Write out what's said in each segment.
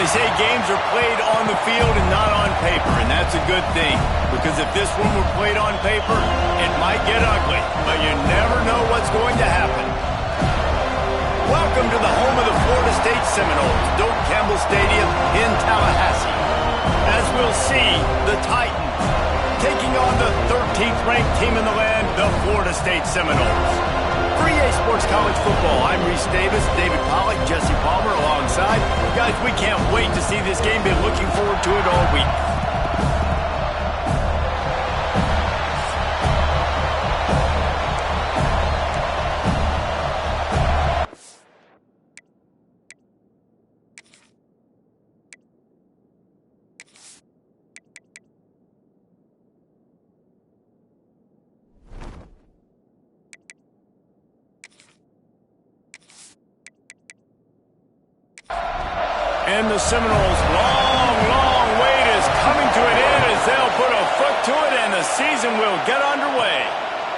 say games are played on the field and not on paper, and that's a good thing. Because if this one were played on paper, it might get ugly, but you never know what's going to happen. Welcome to the home of the Florida State Seminoles, Doak Campbell Stadium in Tallahassee. As we'll see, the Titans taking on the 13th ranked team in the land, the Florida State Seminoles. For EA Sports College Football, I'm Reese Davis, David Pollack, Jesse Palmer alongside. Guys, we can't wait to see this game. Been looking forward to it all week. And the Seminoles' long wait is coming to an end as they'll put a foot to it and the season will get underway.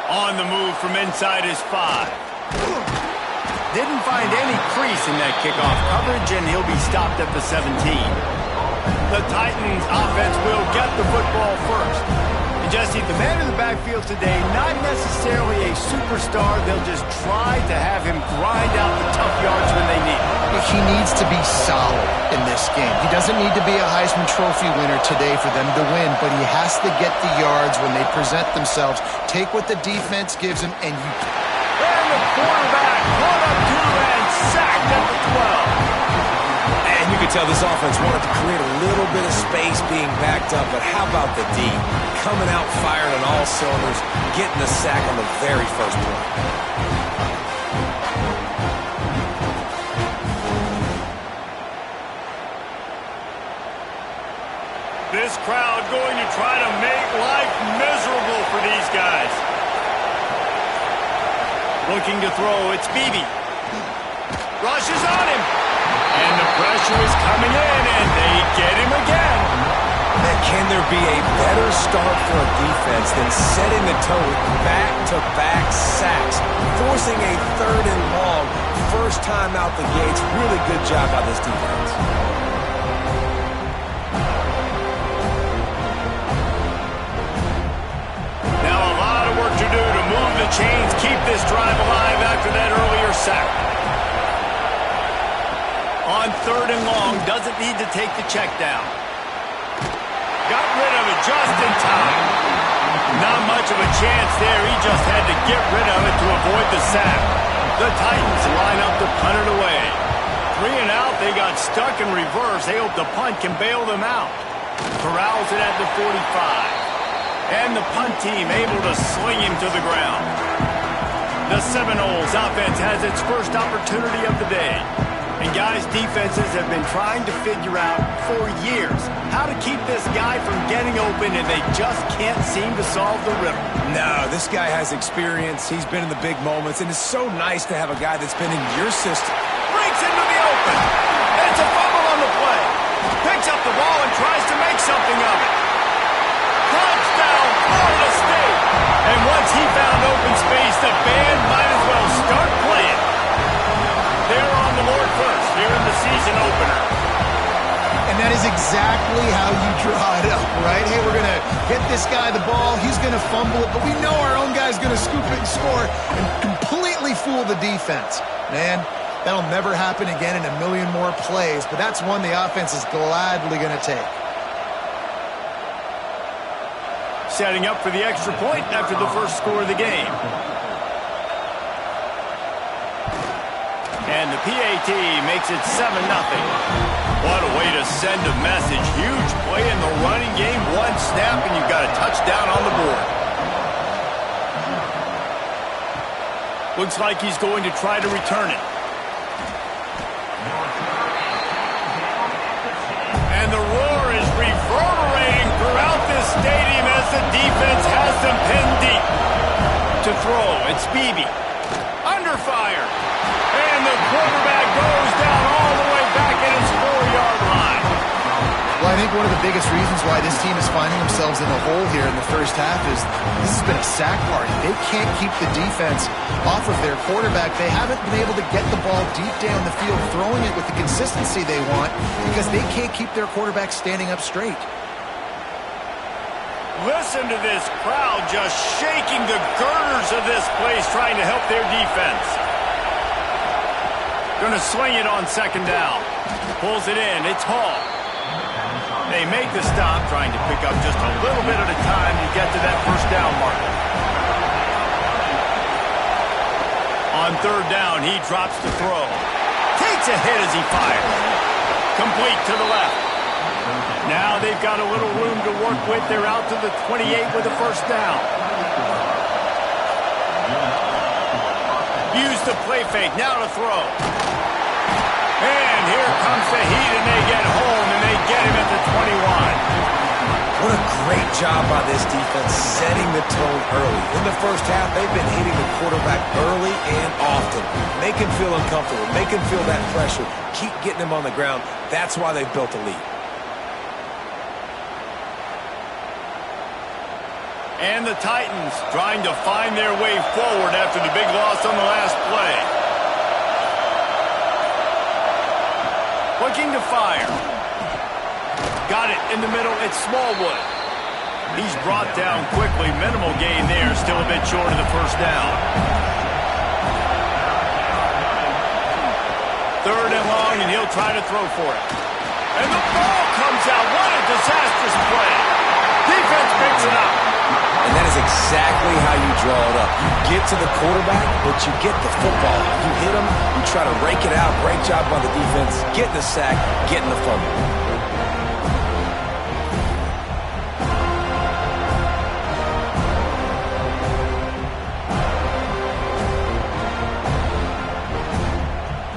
On the move from inside his 5. Didn't find any crease in that kickoff coverage, and he'll be stopped at the 17. The Titans offense will get the football first. And Jesse, the man in the backfield today, not necessarily a superstar. They'll just try to have him grind out the tough yards when they need it. He needs to be solid in this game. He doesn't need to be a Heisman Trophy winner today for them to win, but he has to get the yards when they present themselves. Take what the defense gives him, and you... And the quarterback caught up to and sacked at the 12. And you could tell this offense wanted to create a little bit of space being backed up, but how about the D? Coming out firing on all cylinders, getting the sack on the very first play. This crowd going to try to make life miserable for these guys. Looking to throw, it's Beebe. Rushes on him. And the pressure is coming in, and they get him again. Man, can there be a better start for a defense than setting the tone with back-to-back sacks, forcing a 3rd and long, first time out the gates? Really good job by this defense. To do to move the chains, keep this drive alive after that earlier sack. On 3rd and long, doesn't need to take the check down. Got rid of it just in time. Not much of a chance there. He just had to get rid of it to avoid the sack. The Titans line up to punt it away. 3 and out, they got stuck in reverse. They hope the punt can bail them out. Corrals it at the 45. And the punt team able to sling him to the ground. The Seminoles offense has its first opportunity of the day. And guys, defenses have been trying to figure out for years how to keep this guy from getting open, and they just can't seem to solve the riddle. No, this guy has experience. He's been in the big moments, and it's so nice to have a guy that's been in your system. Breaks into the open. And it's a fumble on the play. Picks up the ball and tries to make something of it. Touchdown, Florida State. And once he found open space, the band might as well start playing. They're on the board first here in the season opener. And that is exactly how you draw it up, right? Hey, we're going to get this guy the ball. He's going to fumble it, but we know our own guy's going to scoop it and score and completely fool the defense. Man, that'll never happen again in a million more plays, but that's one the offense is gladly going to take. Setting up for the extra point after the first score of the game. And the PAT makes it 7-0. What a way to send a message. Huge play in the running game. One snap and you've got a touchdown on the board. Looks like he's going to try to return it. And the roar is reverberating throughout this stadium as the defense has them pinned deep. To throw, it's Beebe. Under fire. And the quarterback goes down all the way back at his 4-yard line. Well, I think one of the biggest reasons why this team is finding themselves in a hole here in the first half is this has been a sack party. They can't keep the defense off of their quarterback. They haven't been able to get the ball deep down the field, throwing it with the consistency they want because they can't keep their quarterback standing up straight. Listen to this crowd just shaking the girders of this place, trying to help their defense. Going to swing it on second down. Pulls it in. It's Hall. They make the stop, trying to pick up just a little bit at a time to get to that first down marker. On third down, he drops the throw. Takes a hit as he fires. Complete to the left. Now they've got a little room to work with. They're out to the 28 with a first down. Use the play fake. Now to throw. And here comes the heat, and they get home, and they get him at the 21. What a great job by this defense setting the tone early. In the first half, they've been hitting the quarterback early and often. Make him feel uncomfortable. Make him feel that pressure. Keep getting him on the ground. That's why they've built a lead. And the Titans trying to find their way forward after the big loss on the last play. Looking to fire. Got it in the middle. It's Smallwood. He's brought down quickly. Minimal gain there. Still a bit short of the first down. Third and long, and he'll try to throw for it. And the ball comes out. What a disastrous play. Defense picks it up. And that is exactly how you draw it up. You get to the quarterback, but you get the football. You hit him, you try to rake it out. Great job by the defense. Getting the sack, getting the fumble.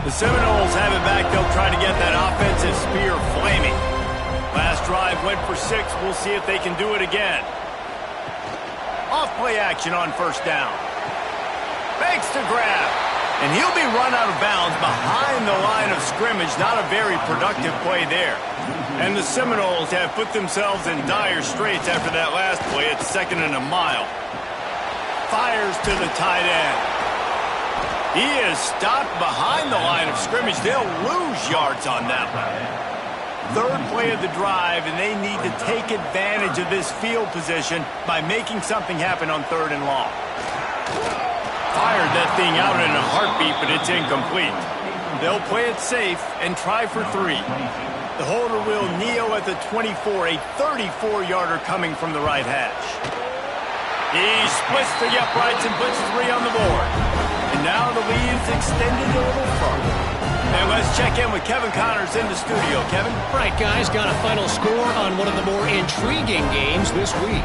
The Seminoles have it back. They'll try to get that offensive spear flaming. Last drive went for 6. We'll see if they can do it again. Off-play action on first down. Fakes to grab. And he'll be run out of bounds behind the line of scrimmage. Not a very productive play there. And the Seminoles have put themselves in dire straits after that last play at 2nd and a mile. Fires to the tight end. He is stopped behind the line of scrimmage. They'll lose yards on that one. Third play of the drive, and they need to take advantage of this field position by making something happen on third and long. Fired that thing out in a heartbeat, but it's incomplete. They'll play it safe and try for 3. The holder will kneel at the 24, a 34-yarder coming from the right hash. He splits the uprights and puts 3 on the board. And now the lead is extended a little further. And let's check in with Kevin Connors in the studio. Kevin? Right, guys, got a final score on one of the more intriguing games this week.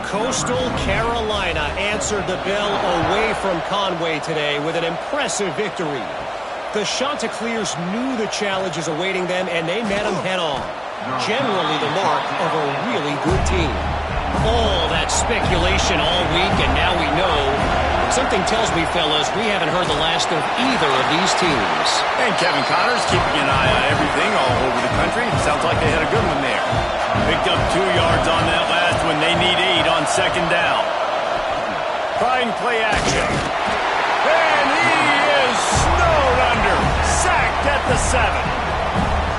Coastal Carolina answered the bell away from Conway today with an impressive victory. The Chanticleers knew the challenges awaiting them, and they met them head-on. Generally the mark of a really good team. All that speculation all week, and now we know. Something tells me, fellas, we haven't heard the last of either of these teams. And Kevin Connors keeping an eye on everything all over the country. Sounds like they had a good one there. Picked up 2 yards on that last one. They need 8 on second down. Trying play action. And he is snowed under. Sacked at the 7.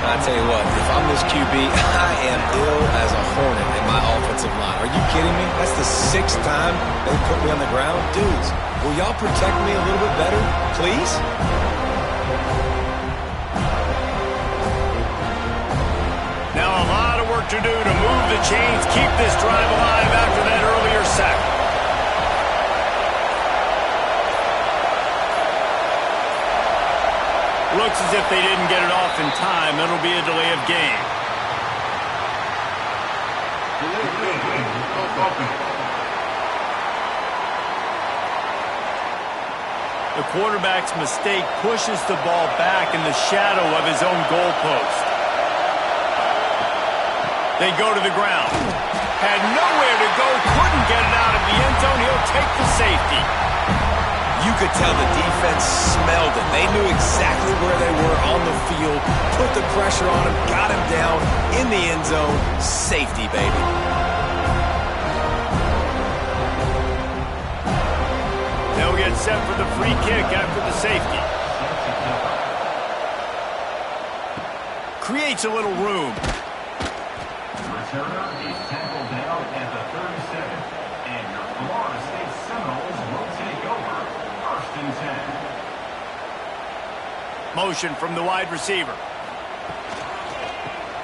I tell you what, if I'm this QB, I am ill as a hornet in my offensive line. Are you kidding me? That's the 6th time they put me on the ground. Dudes, will y'all protect me a little bit better, please? Now a lot of work to do to move the chains, keep this drive alive after that earlier sack. Looks as if they didn't get it off in time. It'll be a delay of game. The quarterback's mistake pushes the ball back in the shadow of his own goalpost. They go to the ground. Had nowhere to go, couldn't get it out of the end zone. He'll take the safety. You could tell the defense smelled it. They knew exactly where they were on the field, put the pressure on him, got him down in the end zone. Safety, baby. They'll get set for the free kick after the safety. Creates a little room. Returner is tackled down at the 37. And your Florida State Seminoles will take over 1st and 10. Motion from the wide receiver.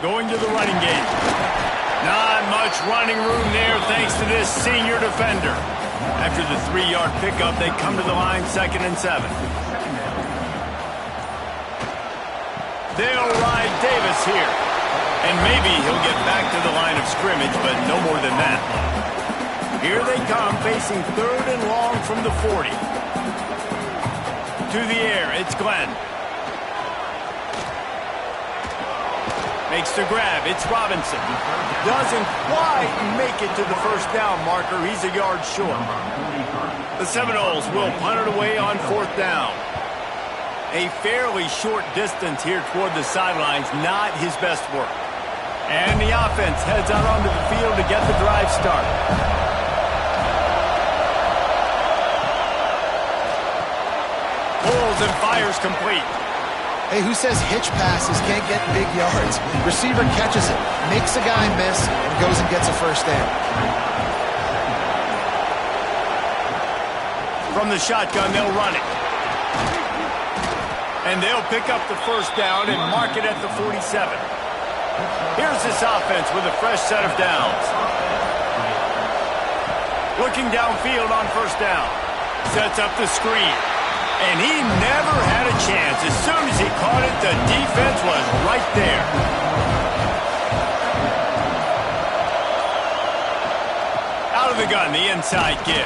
Going to the running game. Not much running room there thanks to this senior defender. After the 3-yard pickup, they come to the line 2nd and 7. They'll ride Davis here. And maybe he'll get back to the line of scrimmage, but no more than that. Here they come, facing 3rd and long from the 40. To the air, it's Glenn. Makes the grab, it's Robinson. Doesn't quite make it to the 1st down marker. He's a yard short. The Seminoles will punt it away on 4th down. A fairly short distance here toward the sidelines, not his best work. And the offense heads out onto the field to get the drive started. Pulls and fires complete. Hey, who says hitch passes can't get big yards? Receiver catches it, makes a guy miss, and goes and gets a 1st down. From the shotgun, they'll run it. And they'll pick up the 1st down and mark it at the 47. Here's this offense with a fresh set of downs. Looking downfield on 1st down. Sets up the screen. And he never had a chance. As soon as he caught it, the defense was right there. Out of the gun, the inside give.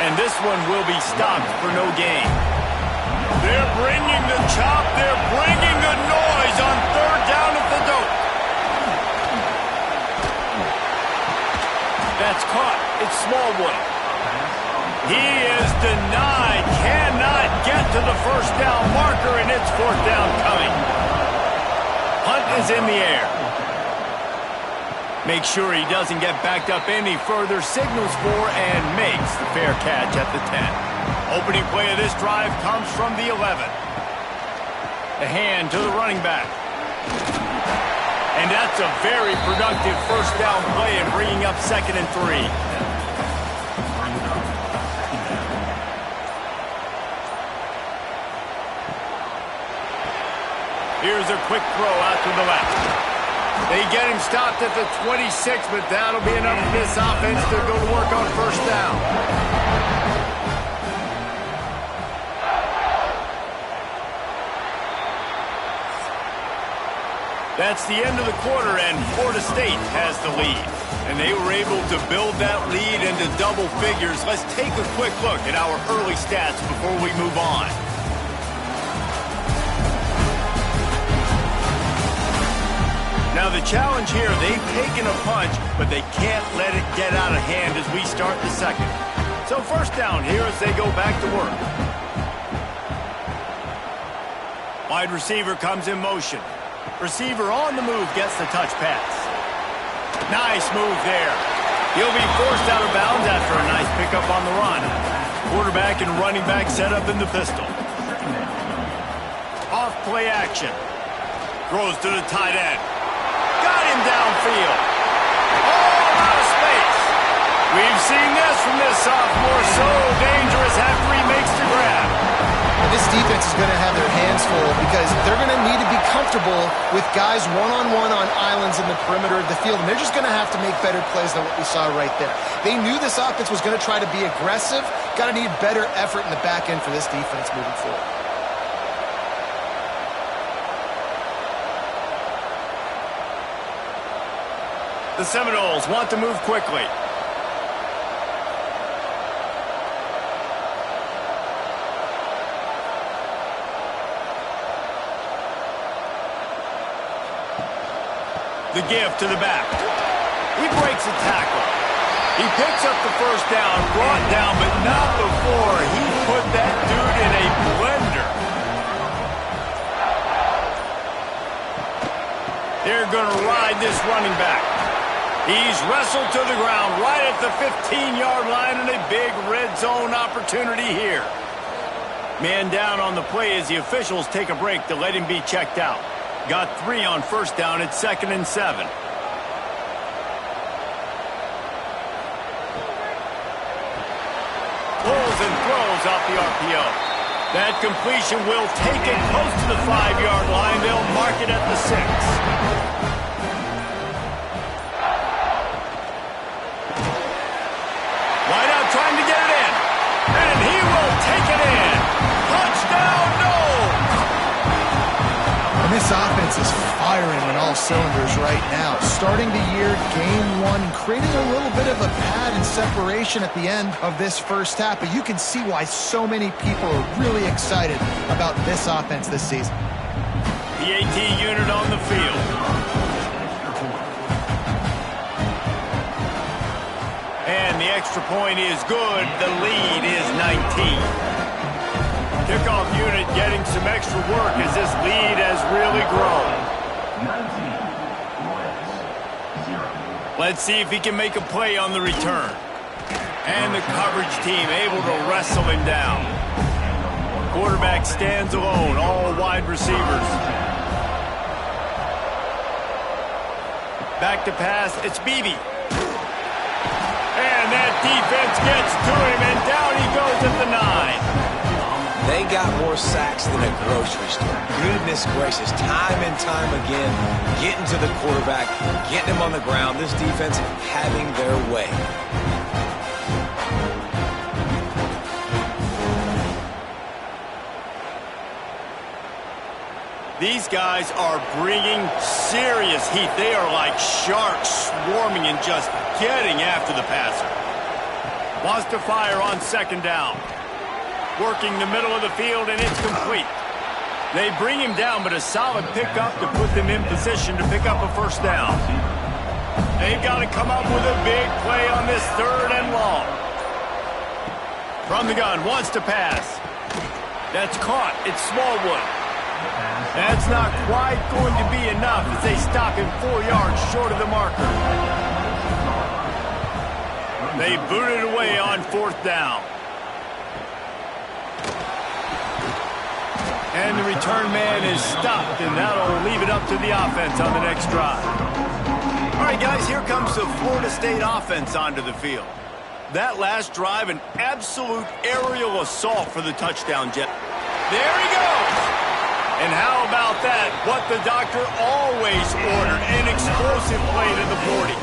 And this one will be stopped for no gain. They're bringing the chop. They're bringing the noise on 3rd down at the dope. That's caught. It's Smallwood. He is denied. Cannot get to the 1st down marker, and it's 4th down coming. Hunt is in the air. Make sure he doesn't get backed up any further. Signals for and makes the fair catch at the 10. Opening play of this drive comes from the 11. The hand to the running back. And that's a very productive 1st down play and bringing up 2nd and 3. Here's a quick throw out to the left. They get him stopped at the 26, but that'll be enough for this offense to go to work on 1st down. That's the end of the quarter, and Florida State has the lead. And they were able to build that lead into double figures. Let's take a quick look at our early stats before we move on. Now the challenge here, they've taken a punch, but they can't let it get out of hand as we start the 2nd. So 1st down here as they go back to work. Wide receiver comes in motion. Receiver on the move gets the touch pass. Nice move there. He'll be forced out of bounds after a nice pickup on the run. Quarterback and running back set up in the pistol. Off play action. Throws to the tight end. Got him downfield. All out of space. We've seen this from this sophomore. So dangerous after he makes the grab. And this defense is going to have their hands full because they're going to need to be comfortable with guys one-on-one on islands in the perimeter of the field. And they're just going to have to make better plays than what we saw right there. They knew this offense was going to try to be aggressive. Got to need better effort in the back end for this defense moving forward. The Seminoles want to move quickly. The give to the back. He breaks a tackle. He picks up the 1st down, brought down, but not before he put that running back. He's wrestled to the ground right at the 15-yard line, and a big red zone opportunity here. Man down on the play as the officials take a break to let him be checked out. Got 3 on first down at 2nd and 7. Pulls and throws off the RPO. That completion will take it close to the 5-yard line. They'll mark it at the 6. Wide out trying to get it in. And he will take it in. Touchdown, no! And this offense is firing on all cylinders right now. Starting the year, game 1, creating a little bit of a pad and separation at the end of this first half. But you can see why so many people are really excited about this offense this season. The AT unit on the field. And the extra point is good. The lead is 19. Kickoff unit getting some extra work as this lead has really grown. 19 Let's see if he can make a play on the return. And the coverage team able to wrestle him down. Quarterback stands alone, all wide receivers. Back to pass, it's Beebe. And that defense gets to him, and down he goes at the 9. They got more sacks than a grocery store. Goodness gracious, time and time again, getting to the quarterback, getting him on the ground. This defense having their way. These guys are bringing serious heat. They are like sharks swarming and just getting after the passer. Wants to fire on 2nd down. Working the middle of the field, and it's complete. They bring him down, but a solid pickup to put them in position to pick up a first down. They've got to come up with a big play on this 3rd and long. From the gun, wants to pass. That's caught. It's Smallwood. That's not quite going to be enough as they stop him 4 yards short of the marker. They boot it away on 4th down. And the return man is stopped, and that'll leave it up to the offense on the next drive. All right, guys, here comes the Florida State offense onto the field. That last drive, an absolute aerial assault for the touchdown jet. There he goes! And how about that? What the doctor always ordered, an explosive play to the 40.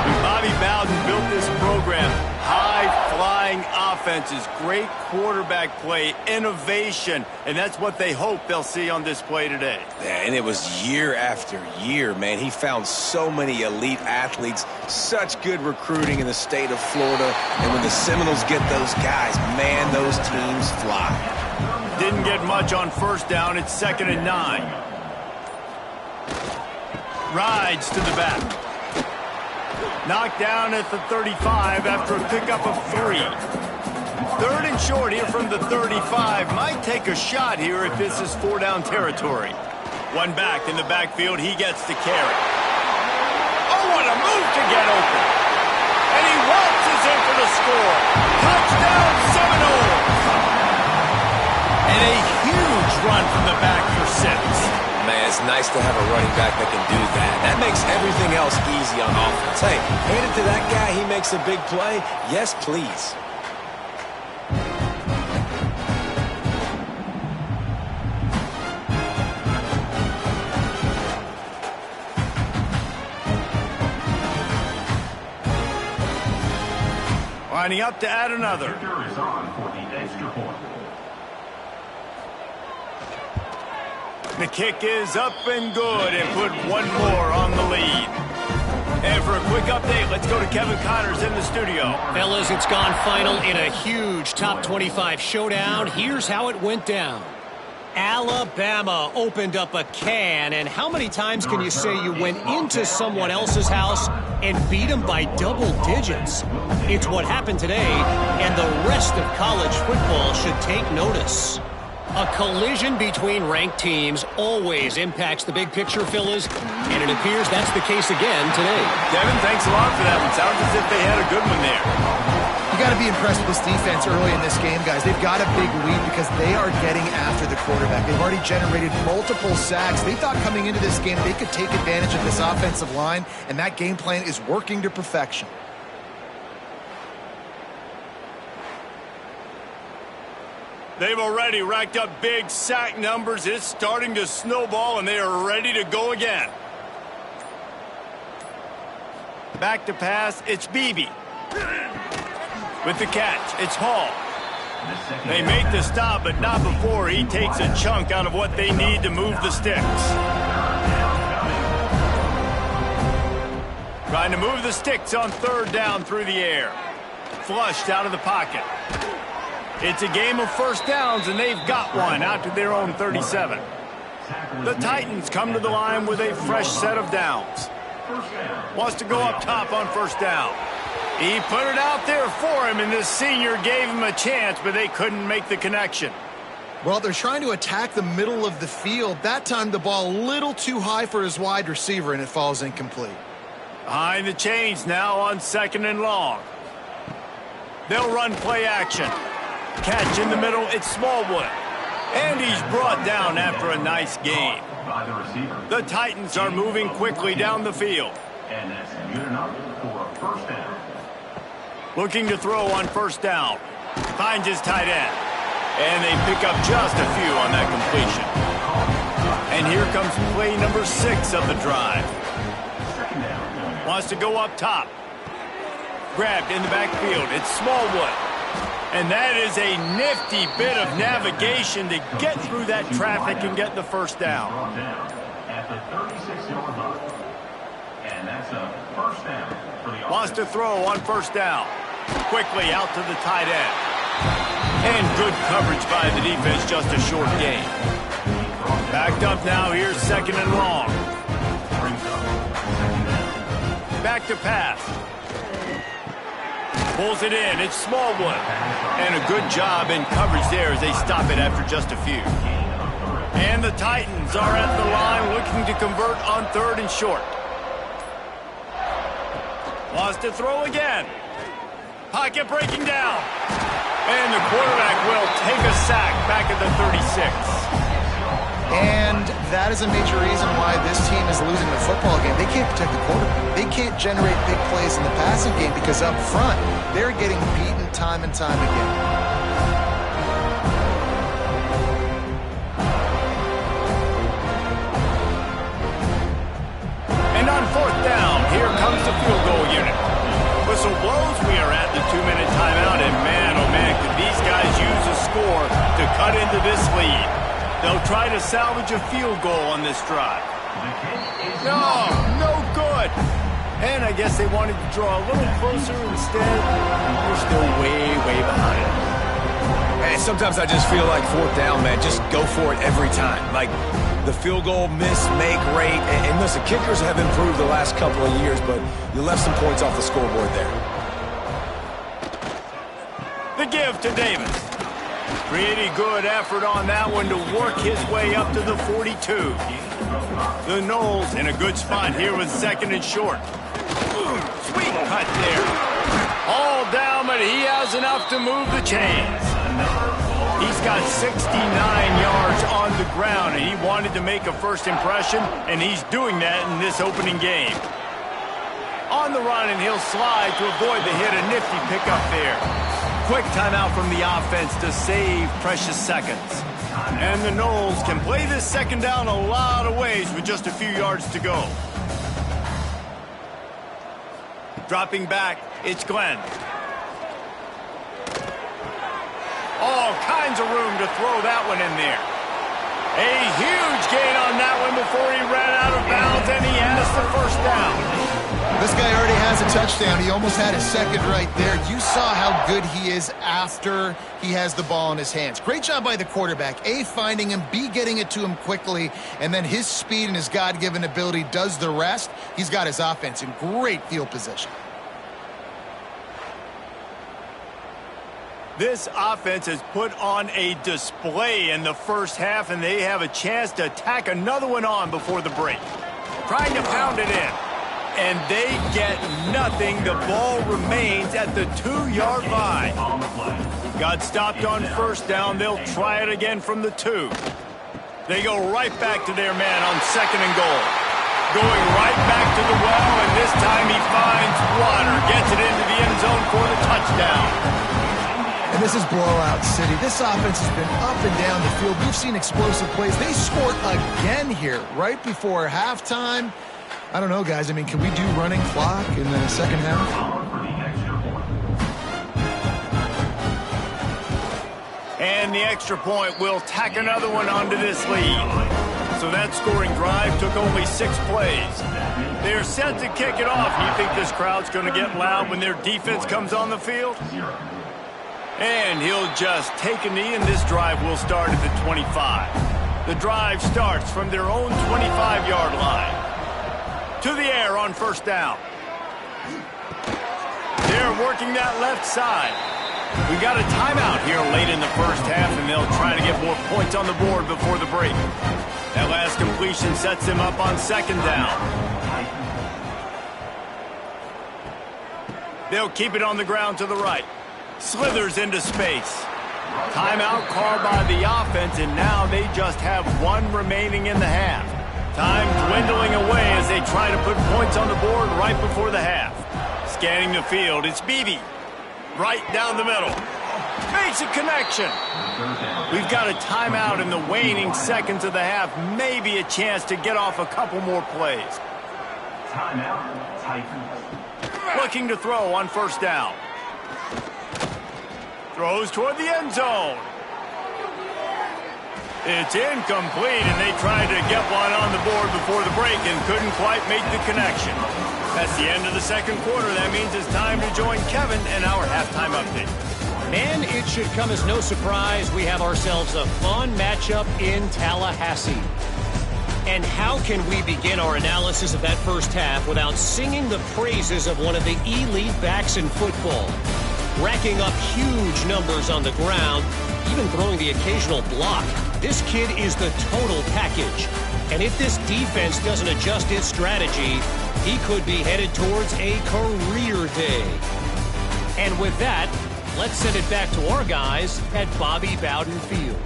When Bobby Bowden built this program, high-flying offenses, great quarterback play, innovation, and that's what they hope they'll see on display today. Yeah, and it was year after year, man. He found so many elite athletes, such good recruiting in the state of Florida, and when the Seminoles get those guys, man, those teams fly. Didn't get much on first down. It's 2nd and 9. Rides to the back. Knocked down at the 35 after a pickup of 3. 3rd and short here from the 35. Might take a shot here if this is 4-down territory. One back in the backfield. He gets the carry. Oh, what a move to get open. And he waltzes in for the score. Touchdown, Seminoles. And a huge run from the back for 6. Man, it's nice to have a running back that can do that. That makes everything else easy on offense. Hey, hand it to that guy, he makes a big play. Yes, please. Lining up to add another. Kicker is on for the extra point. The kick is up and good, and put one more on the lead. And for a quick update, let's go to Kevin Connors in the studio. Fellas, it's gone final in a huge top 25 showdown. Here's how it went down. Alabama opened up a can, and how many times can you say you went into someone else's house and beat them by double digits? It's what happened today, and the rest of college football should take notice. A collision between ranked teams always impacts the big picture, fellas, and it appears that's the case again today. Devin, thanks a lot for that one. Sounds as if they had a good one there. You got to be impressed with this defense early in this game, guys. They've got a big lead because they are getting after the quarterback. They've already generated multiple sacks. They thought coming into this game they could take advantage of this offensive line, and that game plan is working to perfection. They've already racked up big sack numbers. It's starting to snowball, and they are ready to go again. Back to pass, it's Beebe. With the catch, it's Hall. They make the stop, but not before he takes a chunk out of what they need to move the sticks. Trying to move the sticks on third down through the air. Flushed out of the pocket. It's a game of first downs, and they've got one out to their own 37. The Titans come to the line with a fresh set of downs. Wants to go up top on first down. He put it out there for him, and this senior gave him a chance, but they couldn't make the connection. Well, they're trying to attack the middle of the field. That time the ball a little too high for his wide receiver, and it falls incomplete. Behind the chains now on second and long. They'll run play action. Catch in the middle, it's Smallwood. And he's brought down after a nice gain. The Titans are moving quickly down the field. And that's good enough for a first down. Looking to throw on first down. Finds his tight end. And they pick up just a few on that completion. And here comes play number 6 of the drive. Wants to go up top. Grabbed in the backfield. It's Smallwood. And that is a nifty bit of navigation to get through that traffic and get the first down. At the 36-yard line. And that's a first down for the offense. Wants to throw on first down. Quickly out to the tight end. And good coverage by the defense, just a short gain. Backed up now, here's second and long. Back to pass. Pulls it in, it's Smallwood. And a good job in coverage there as they stop it after just a few. And the Titans are at the line looking to convert on third and short. Wants to throw again. Pocket breaking down. And the quarterback will take a sack back at the 36. And that is a major reason why this team is losing the football game. They can't protect the quarterback. They can't generate big plays in the passing game because up front, they're getting beaten time and time again. And on fourth down, here comes the field goal unit. Whistle blows, we are at the 2-minute timeout, and man, oh man, could these guys use a score to cut into this lead. They'll try to salvage a field goal on this drive. No good. And I guess they wanted to draw a little closer instead. We're still way behind. And sometimes I just feel like fourth down, man, just go for it every time. Like the field goal miss-make rate. And listen, kickers have improved the last couple of years, but you left some points off the scoreboard there. The give to Davis. Pretty good effort on that one to work his way up to the 42. The Knowles in a good spot here with second and short. Sweet cut there. All down, but he has enough to move the chains. He's got 69 yards on the ground, and he wanted to make a first impression, and he's doing that in this opening game. On the run, and he'll slide to avoid the hit. A nifty pickup there. Quick timeout from the offense to save precious seconds. And the Knowles can play this second down a lot of ways with just a few yards to go. Dropping back, it's Glenn. All kinds of room to throw that one in there. A huge gain on that one before he ran out of bounds, and he has the first down. This guy already has a touchdown. He almost had his second right there. You saw how good he is after he has the ball in his hands. Great job by the quarterback. A, finding him, B, getting it to him quickly, and then his speed and his God-given ability does the rest. He's got his offense in great field position. This offense has put on a display in the first half, and they have a chance to tack another one on before the break. Trying to pound it in. And they get nothing. The ball remains at the 2-yard line. Got stopped on first down. They'll try it again from the 2. They go right back to their man on 2nd and goal. Going right back to the well, and this time he finds water. Gets it into the end zone for the touchdown. And this is blowout city. This offense has been up and down the field. We've seen explosive plays. They scored again here right before halftime. I don't know, guys. I mean, can we do running clock in the second half? And the extra point will tack another one onto this lead. So that scoring drive took only 6 plays. They're set to kick it off. You think this crowd's going to get loud when their defense comes on the field? And he'll just take a knee, and this drive will start at the 25. The drive starts from their own 25-yard line. To the air on first down. They're working that left side. We got a timeout here late in the first half, and they'll try to get more points on the board before the break. That last completion sets them up on 2nd down. They'll keep it on the ground to the right. Slithers into space. Timeout called by the offense, and now they just have 1 remaining in the half. Time dwindling away as they try to put points on the board right before the half. Scanning the field, it's Beebe. Right down the middle. Makes a connection. We've got a timeout in the waning seconds of the half. Maybe a chance to get off a couple more plays. Timeout, Titans. Looking to throw on first down. Throws toward the end zone. It's incomplete, and they tried to get one on the board before the break and couldn't quite make the connection. That's the end of the second quarter. That means it's time to join Kevin in our halftime update. And it should come as no surprise we have ourselves a fun matchup in Tallahassee. And how can we begin our analysis of that first half without singing the praises of one of the elite backs in football? Racking up huge numbers on the ground, even throwing the occasional block. This kid is the total package. And if this defense doesn't adjust its strategy, he could be headed towards a career day. And with that, let's send it back to our guys at Bobby Bowden Field.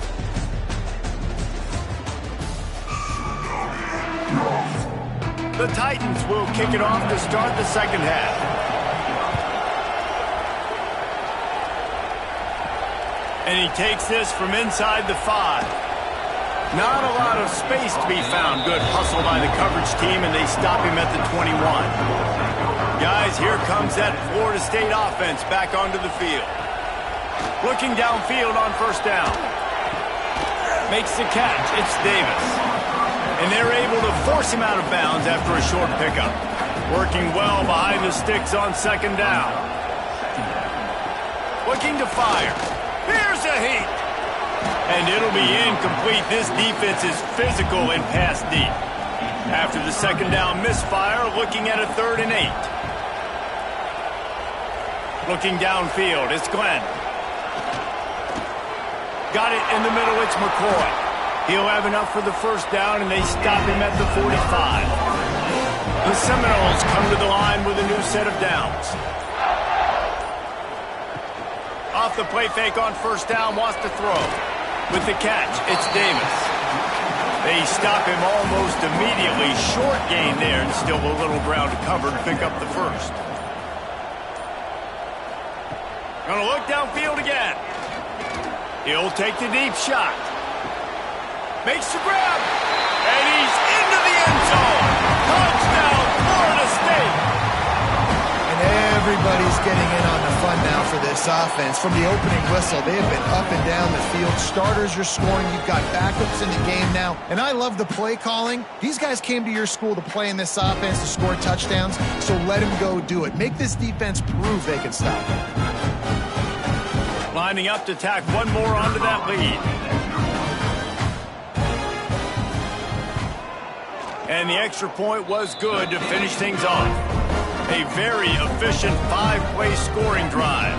The Titans will kick it off to start the second half. And he takes this from inside the 5. Not a lot of space to be found. Good hustle by the coverage team, and they stop him at the 21. Guys, here comes that Florida State offense back onto the field. Looking downfield on first down. Makes the catch. It's Davis. And they're able to force him out of bounds after a short pickup. Working well behind the sticks on second down. Looking to fire. Here's a heat. And it'll be incomplete. This defense is physical and pass deep. After the second down misfire, looking at a 3rd and 8. Looking downfield, it's Glenn. Got it in the middle, it's McCoy. He'll have enough for the first down, and they stop him at the 45. The Seminoles come to the line with a new set of downs. Off the play fake on first down, wants to throw. With the catch, it's Davis. They stop him almost immediately. Short gain there, and still a little ground to cover to pick up the first. Gonna look downfield again. He'll take the deep shot. Makes the grab. And he's into the end zone. Touchdown, Florida State. Everybody's getting in on the fun now for this offense. From the opening whistle, they have been up and down the field. Starters are scoring. You've got backups in the game now. And I love the play calling. These guys came to your school to play in this offense to score touchdowns, so let them go do it. Make this defense prove they can stop them. Lining up to tack one more onto that lead. And the extra point was good to finish things off. A very efficient 5-play scoring drive.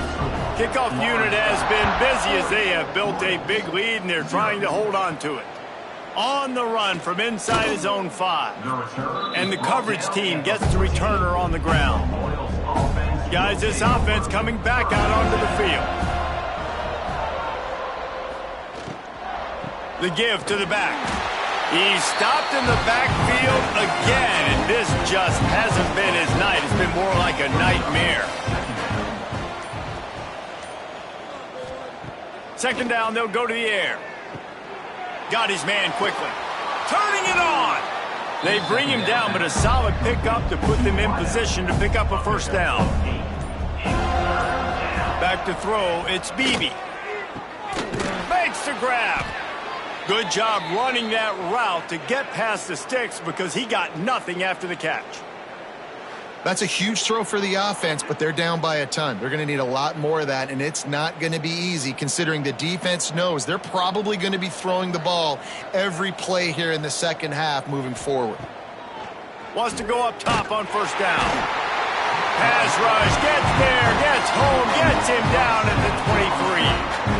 Kickoff unit has been busy as they have built a big lead, and they're trying to hold on to it. On the run from inside his own 5. And the coverage team gets the returner on the ground. Guys, this offense coming back out onto the field. The give to the back. He's stopped in the backfield again, and this just hasn't been his night. It's been more like a nightmare. Second down, they'll go to the air. Got his man quickly. Turning it on. They bring him down, but a solid pickup to put them in position to pick up a first down. Back to throw, it's Beebe. Makes the grab. Good job running that route to get past the sticks because he got nothing after the catch. That's a huge throw for the offense, but they're down by a ton. They're going to need a lot more of that, and it's not going to be easy considering the defense knows they're probably going to be throwing the ball every play here in the second half moving forward. Wants to go up top on first down. Pass rush, gets there, gets home, gets him down at the 23.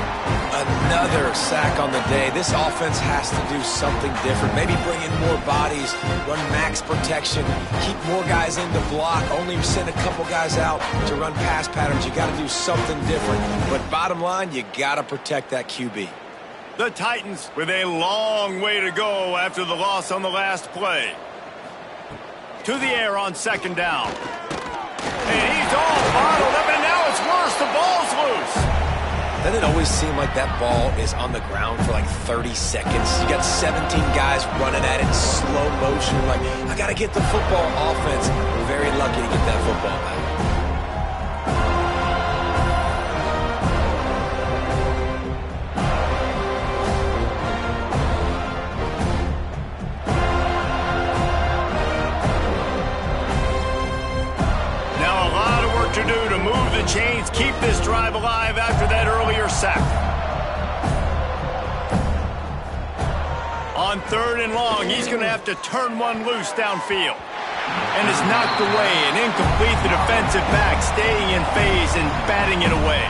Another sack on the day. This offense has to do something different. Maybe bring in more bodies, run max protection, keep more guys in to block, only send a couple guys out to run pass patterns. You got to do something different. But bottom line, you got to protect that QB. The Titans with a long way to go after the loss on the last play. To the air on second down. And he's all bottled up, and now it's worse. The ball's loose. Doesn't it always seem like that ball is on the ground for like 30 seconds? You got 17 guys running at it in slow motion. You're like, I got to get the football. Offense, we're very lucky to get that football back. To do to move the chains, keep this drive alive after that earlier sack. On third and long, he's going to have to turn one loose downfield. And is knocked away and incomplete. The defensive back staying in phase and batting it away.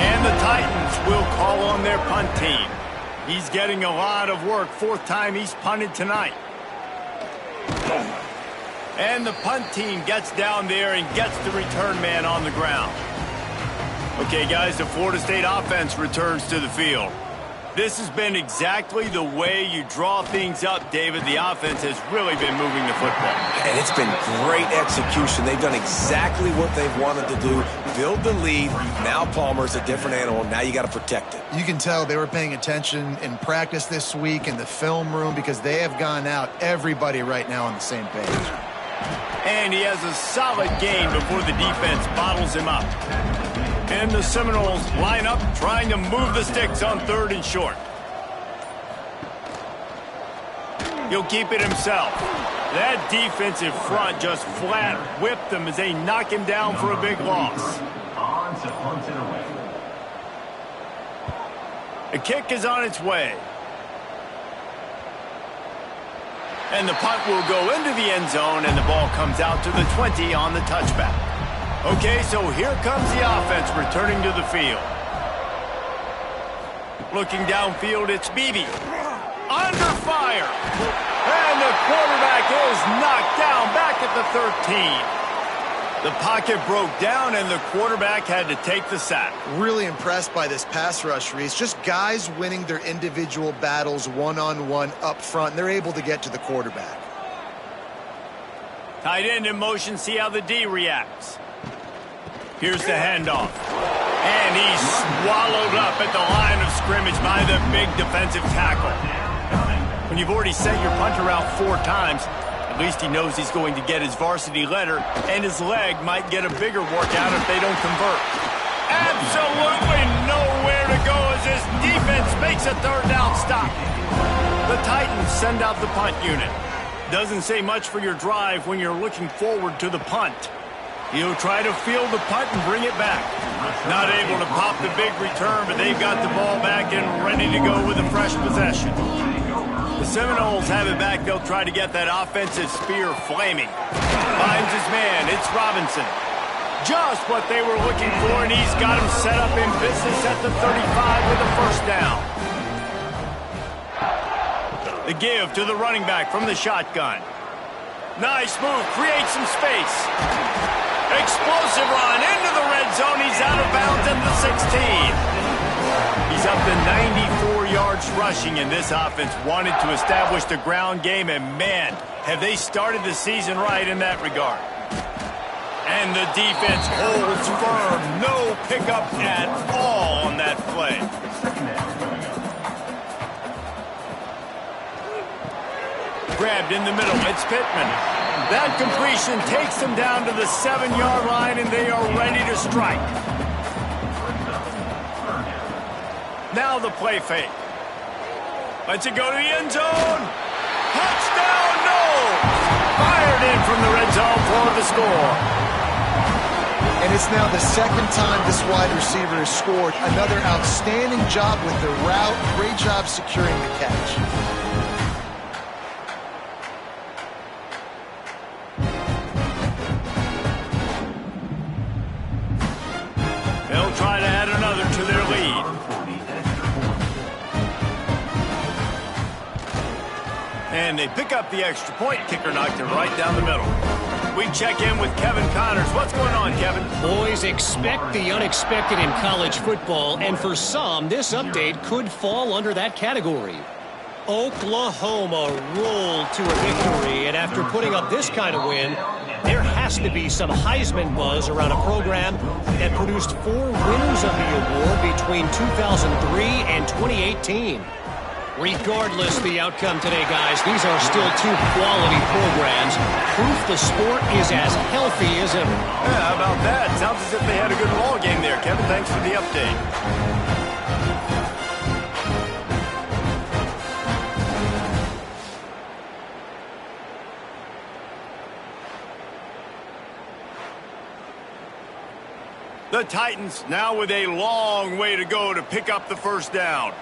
And the Titans will call on their punt team. He's getting a lot of work. Fourth time he's punted tonight. And the punt team gets down there and gets the return man on the ground. Okay, guys, the Florida State offense returns to the field. This has been exactly the way you draw things up, David. The offense has really been moving the football. And it's been great execution. They've done exactly what they've wanted to do. Build the lead. Now Palmer's a different animal. Now you got to protect it. You can tell they were paying attention in practice this week in the film room because they have gone out, everybody right now on the same page. And he has a solid game before the defense bottles him up. And the Seminoles line up, trying to move the sticks on third and short. He'll keep it himself. That defensive front just flat whipped them as they knock him down for a big loss. On to punt it away. A kick is on its way. And the punt will go into the end zone, and the ball comes out to the 20 on the touchback. Okay, so here comes the offense returning to the field. Looking downfield, it's Beebe. Under fire. And the quarterback is knocked down back at the 13. The pocket broke down, and the quarterback had to take the sack. Really impressed by this pass rush, Reese. Just guys winning their individual battles one-on-one up front, and they're able to get to the quarterback. Tight end in motion, see how the D reacts. Here's the handoff. And he's swallowed up at the line of scrimmage by the big defensive tackle. When you've already sent your punter out 4 times, at least he knows he's going to get his varsity letter, and his leg might get a bigger workout if they don't convert. Absolutely nowhere to go as this defense makes a third down stop. The Titans send out the punt unit. Doesn't say much for your drive when you're looking forward to the punt. He'll try to field the punt and bring it back. Not able to pop the big return, but they've got the ball back and ready to go with a fresh possession. The Seminoles have it back. They'll try to get that offensive spear flaming. Finds his man. It's Robinson. Just what they were looking for, and he's got him set up in business at the 35 with a first down. The give to the running back from the shotgun. Nice move, creates some space. Explosive run into the red zone. He's out of bounds at the 16. He's up to 94 yards rushing, and this offense wanted to establish the ground game, and man, have they started the season right in that regard. And the defense holds firm. No pickup at all on that play. Grabbed in the middle. It's Pittman. That completion takes them down to the 7-yard line, and they are ready to strike. Now the play fake. Lets it go to the end zone. Touchdown, no! Fired in from the red zone for the score. And it's now the second time this wide receiver has scored. Another outstanding job with the route. Great job securing the catch. They'll try to add another to their lead. And they pick up the extra point. Kicker knocked it right down the middle. We check in with Kevin Connors. What's going on, Kevin? Boys, expect the unexpected in college football, and for some, this update could fall under that category. Oklahoma rolled to a victory, and after putting up this kind of win, there has to be some Heisman buzz around a program that produced 4 winners of the award between 2003 and 2018. Regardless the outcome today, guys, these are still 2 quality programs. Proof the sport is as healthy as ever. Yeah, how about that? Sounds as if they had a good ball game there, Kevin. Thanks for the update. The Titans now with a long way to go to pick up the first down.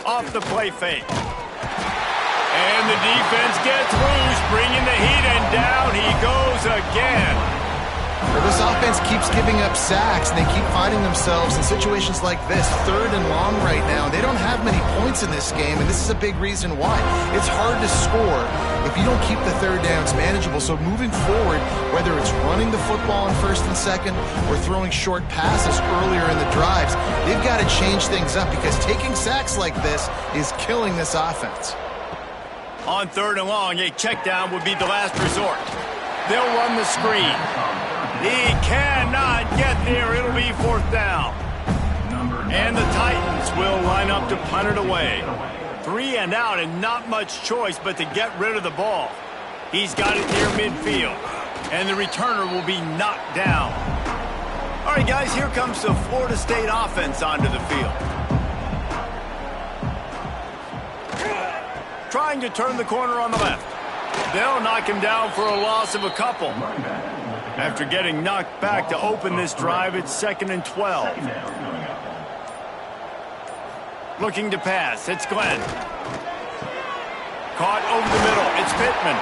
Off the play fake. And the defense gets loose, bringing the heat, and down he goes again. Well, this offense keeps giving up sacks, and they keep finding themselves in situations like this, 3rd and long right now. They don't have many points in this game, and this is a big reason why. It's hard to score if you don't keep the 3rd downs manageable. So moving forward, whether it's running the football on 1st and 2nd or throwing short passes earlier in the drives, they've got to change things up because taking sacks like this is killing this offense. On 3rd and long, a check down would be the last resort. They'll run the screen. He cannot get there. It'll be 4th down. And the Titans will line up to punt it away. 3 and out, and not much choice but to get rid of the ball. He's got it near midfield, and the returner will be knocked down. All right, guys, here comes the Florida State offense onto the field. Trying to turn the corner on the left. They'll knock him down for a loss of a couple. After getting knocked back to open this drive, it's 2nd and 12. Looking to pass. It's Glenn. Caught over the middle. It's Pittman.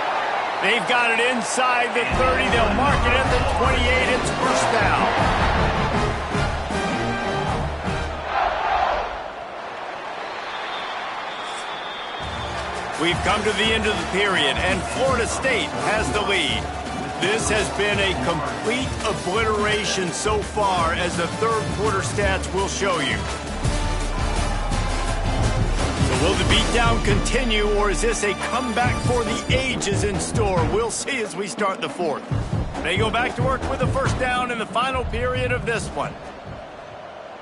They've got it inside the 30. They'll mark it at the 28. It's 1st down. We've come to the end of the period, and Florida State has the lead. This has been a complete obliteration so far, as the 3rd quarter stats will show you. So will the beatdown continue, or is this a comeback for the ages in store? We'll see as we start the 4th. They go back to work with a 1st down in the final period of this one.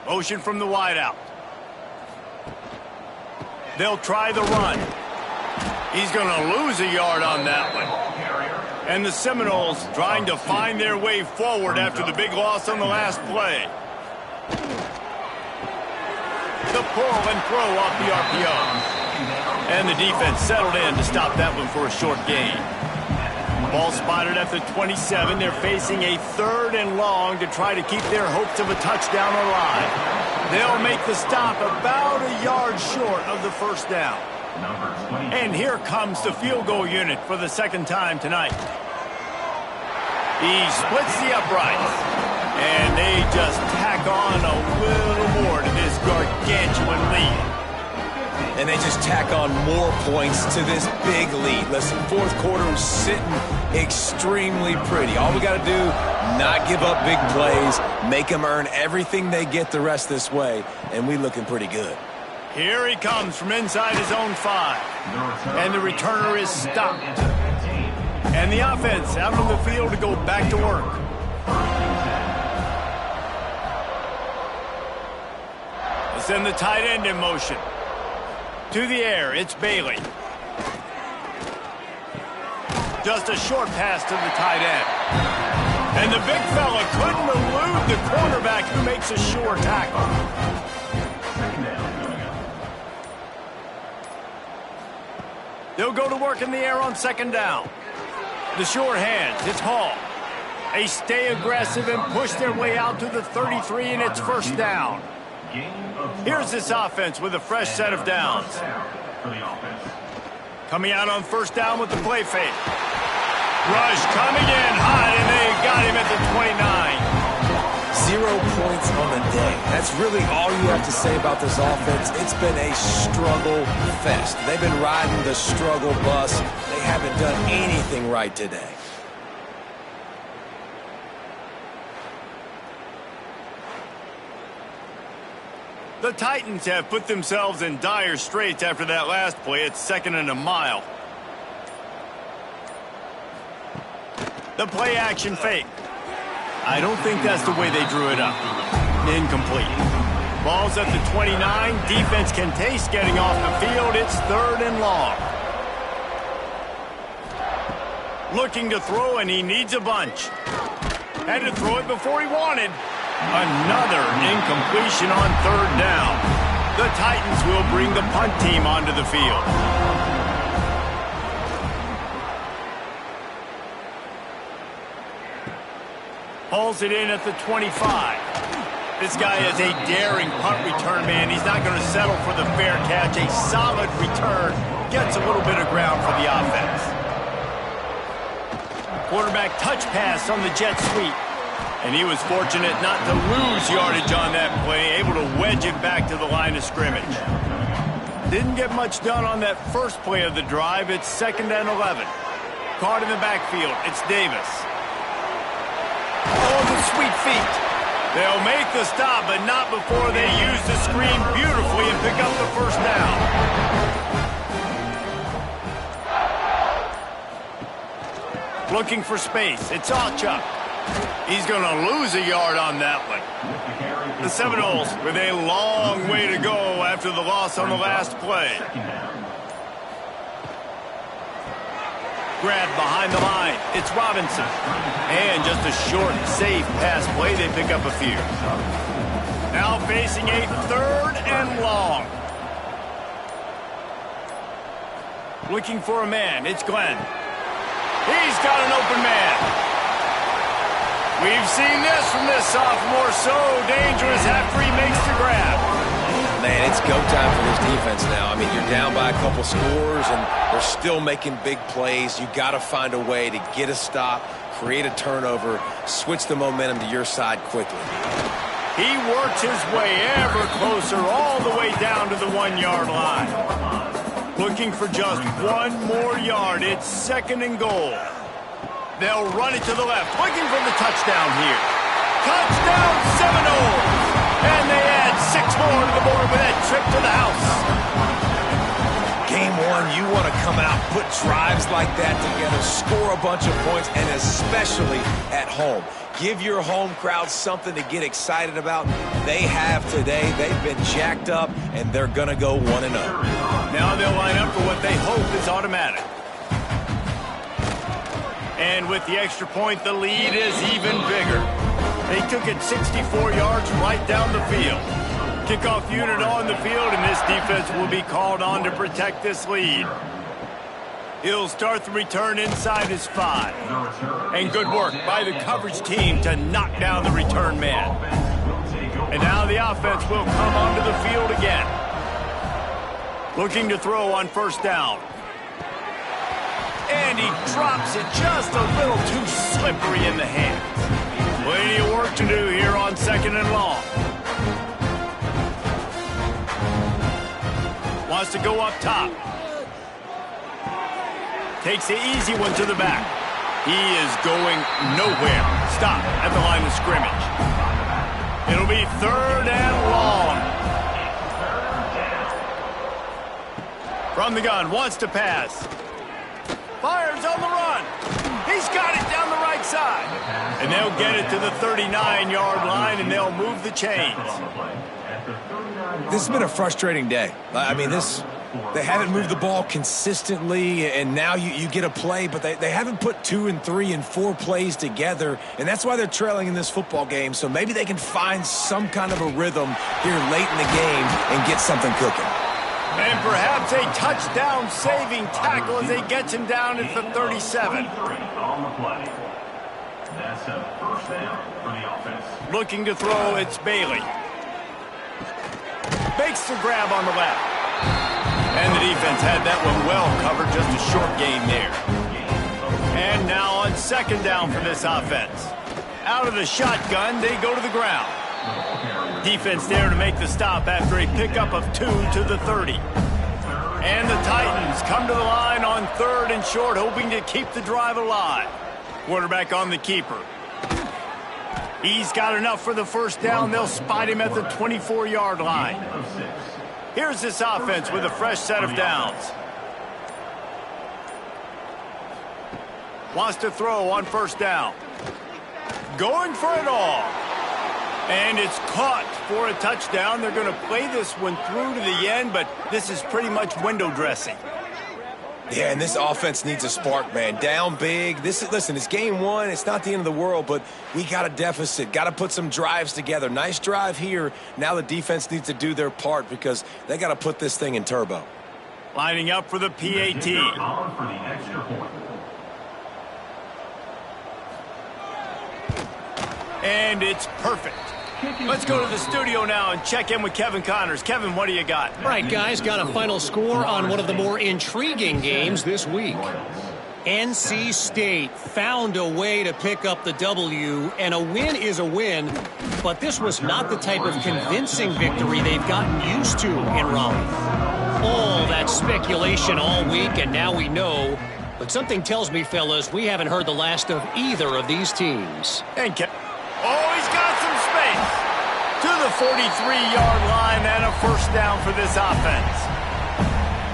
Motion from the wideout. They'll try the run. He's going to lose a yard on that one. And the Seminoles trying to find their way forward after the big loss on the last play. The pull and throw off the RPO. And the defense settled in to stop that one for a short gain. Ball spotted at the 27. They're facing a 3rd and long to try to keep their hopes of a touchdown alive. They'll make the stop about a yard short of the 1st down. number 22. And here comes the field goal unit for the second time tonight. He splits the uprights, and they just tack on a little more to this gargantuan lead. And they just tack on more points to this big lead. Listen, fourth quarter is sitting extremely pretty. All we got to do, not give up big plays, make them earn everything they get the rest this way, and we looking pretty good. Here he comes from inside his own 5. And the returner is stopped. And the offense out on the field to go back to work. They send the tight end in motion. To the air, it's Bailey. Just a short pass to the tight end. And the big fella couldn't elude the cornerback who makes a sure tackle. They'll go to work in the air on second down. The short hands, it's Hall. They stay aggressive and push their way out to the 33, and it's first down. Here's this offense with a fresh set of downs. Coming out on first down with the play fake. Rush coming in hot, and they got him at the 29. 0 points on the day. That's really all you have to say about this offense. It's been a struggle fest. They've been riding the struggle bus. They haven't done anything right today. The Titans have put themselves in dire straits after that last play. It's 2nd and a mile. The play action fake. I don't think that's the way they drew it up. Incomplete. Ball's at the 29. Defense can taste getting off the field. It's 3rd and long. Looking to throw, and he needs a bunch. Had to throw it before he wanted. Another incompletion on 3rd down. The Titans will bring the punt team onto the field. Hauls it in at the 25. This guy is a daring punt return man. He's not going to settle for the fair catch. A solid return gets a little bit of ground for the offense. Quarterback touch pass on the jet sweep. And he was fortunate not to lose yardage on that play, able to wedge it back to the line of scrimmage. Didn't get much done on that first play of the drive. It's 2nd and 11. Caught in the backfield. It's Davis. Oh, the sweet feet. They'll make the stop, but not before they use the screen beautifully and pick up the first down. Looking for space. It's Allchuck. He's going to lose a yard on that one. The Seminoles with a long way to go after the loss on the last play. Grab behind the line. It's Robinson. And just a short, safe pass play. They pick up a few. Now facing a 3rd and long. Looking for a man. It's Glenn. He's got an open man. We've seen this from this sophomore, so dangerous after he makes the grab. Man, it's go time for this defense now. I mean, you're down by a couple scores, and they're still making big plays. You got to find a way to get a stop, create a turnover, switch the momentum to your side quickly. He works his way ever closer all the way down to the 1-yard line. Looking for just 1 more yard. It's 2nd and goal. They'll run it to the left, looking for the touchdown here. Touchdown Seminoles! And they add 6 more to the board with that trip to the house. Game 1, you want to come out, put drives like that together, score a bunch of points, and especially at home. Give your home crowd something to get excited about. They have today. They've been jacked up, and they're going to go 1-0. Now they'll line up for what they hope is automatic. And with the extra point, the lead is even bigger. They took it 64 yards right down the field. Kickoff unit on the field, and this defense will be called on to protect this lead. He'll start the return inside his 5. And good work by the coverage team to knock down the return man. And now the offense will come onto the field again. Looking to throw on first down. And he drops it just a little too slippery in the hands. Plenty of work to do here on second and long. Wants to go up top. Takes the easy one to the back. He is going nowhere. Stop at the line of scrimmage. It'll be third and long. From the gun, wants to pass. Fires on the run. He's got it down the right side. And they'll get it to the 39-yard line, and they'll move the chains. This has been a frustrating day. I mean, they haven't moved the ball consistently, and now you get a play, but they haven't put 2 and 3 and 4 plays together, and that's why they're trailing in this football game. So maybe they can find some kind of a rhythm here late in the game and get something cooking. And perhaps a touchdown-saving tackle as they get him down at the 37. On the play. That's a first down for the offense. Looking to throw, it's Bailey. Makes the grab on the left. And the defense had that one well covered, just a short gain there. And now on second down for this offense. Out of the shotgun, they go to the ground. Defense there to make the stop after a pickup of 2 to the 30. And the Titans come to the line on third and short, hoping to keep the drive alive. Quarterback on the keeper. He's got enough for the first down. They'll spot him at the 24-yard line. Here's this offense with a fresh set of downs. Wants to throw on first down. Going for it all. And it's caught for a touchdown. They're going to play this one through to the end, but this is pretty much window dressing. Yeah, and this offense needs a spark, man. Down big. Listen, it's game one. It's not the end of the world, but we got a deficit. Got to put some drives together. Nice drive here. Now the defense needs to do their part because they got to put this thing in turbo. Lining up for the PAT. And it's perfect. Let's go to the studio now and check in with Kevin Connors. Kevin, what do you got? All right, guys, got a final score on one of the more intriguing games this week. NC State found a way to pick up the W, and a win is a win, but this was not the type of convincing victory they've gotten used to in Raleigh. All that speculation all week, and now we know. But something tells me, fellas, we haven't heard the last of either of these teams. And oh, he's got some space. To the 43-yard line and a first down for this offense.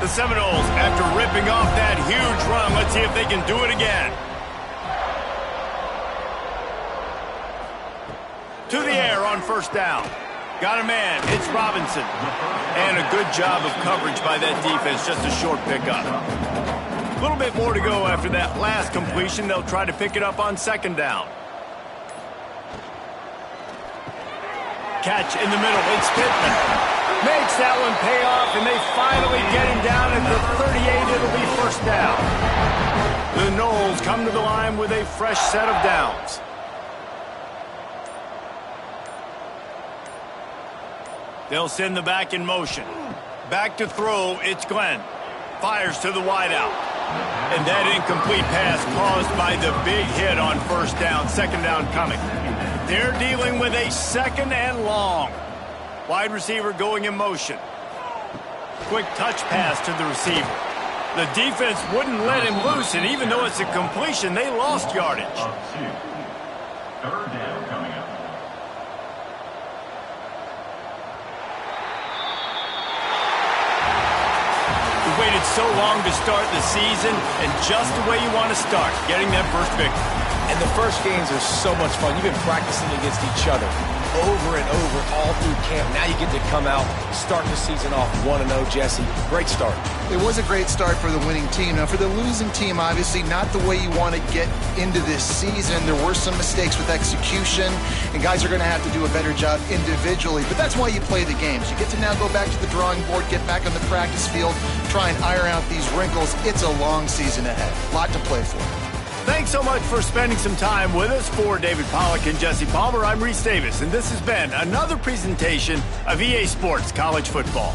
The Seminoles, after ripping off that huge run, let's see if they can do it again. To the air on first down. Got a man. It's Robinson. And a good job of coverage by that defense. Just a short pickup. A little bit more to go after that last completion. They'll try to pick it up on second down. Catch in the middle. It's Pittman. Makes that one pay off, and they finally get him down at the 38. It'll be first down. The Noles come to the line with a fresh set of downs. They'll send the back in motion. Back to throw. It's Glenn. Fires to the wideout. And that incomplete pass caused by the big hit on first down. Second down coming. They're dealing with a second and long. Wide receiver going in motion. Quick touch pass to the receiver. The defense wouldn't let him loose, and even though it's a completion, they lost yardage. Third down coming up. We waited so long to start the season, and just the way you want to start, getting that first victory. And the first games are so much fun. You've been practicing against each other over and over all through camp. Now you get to come out, start the season off 1-0, Jesse. Great start. It was a great start for the winning team. Now, for the losing team, obviously not the way you want to get into this season. There were some mistakes with execution, and guys are going to have to do a better job individually. But that's why you play the games. You get to now go back to the drawing board, get back on the practice field, try and iron out these wrinkles. It's a long season ahead. A lot to play for. Thanks so much for spending some time with us. For David Pollack and Jesse Palmer, I'm Reese Davis, and this has been another presentation of EA Sports College Football.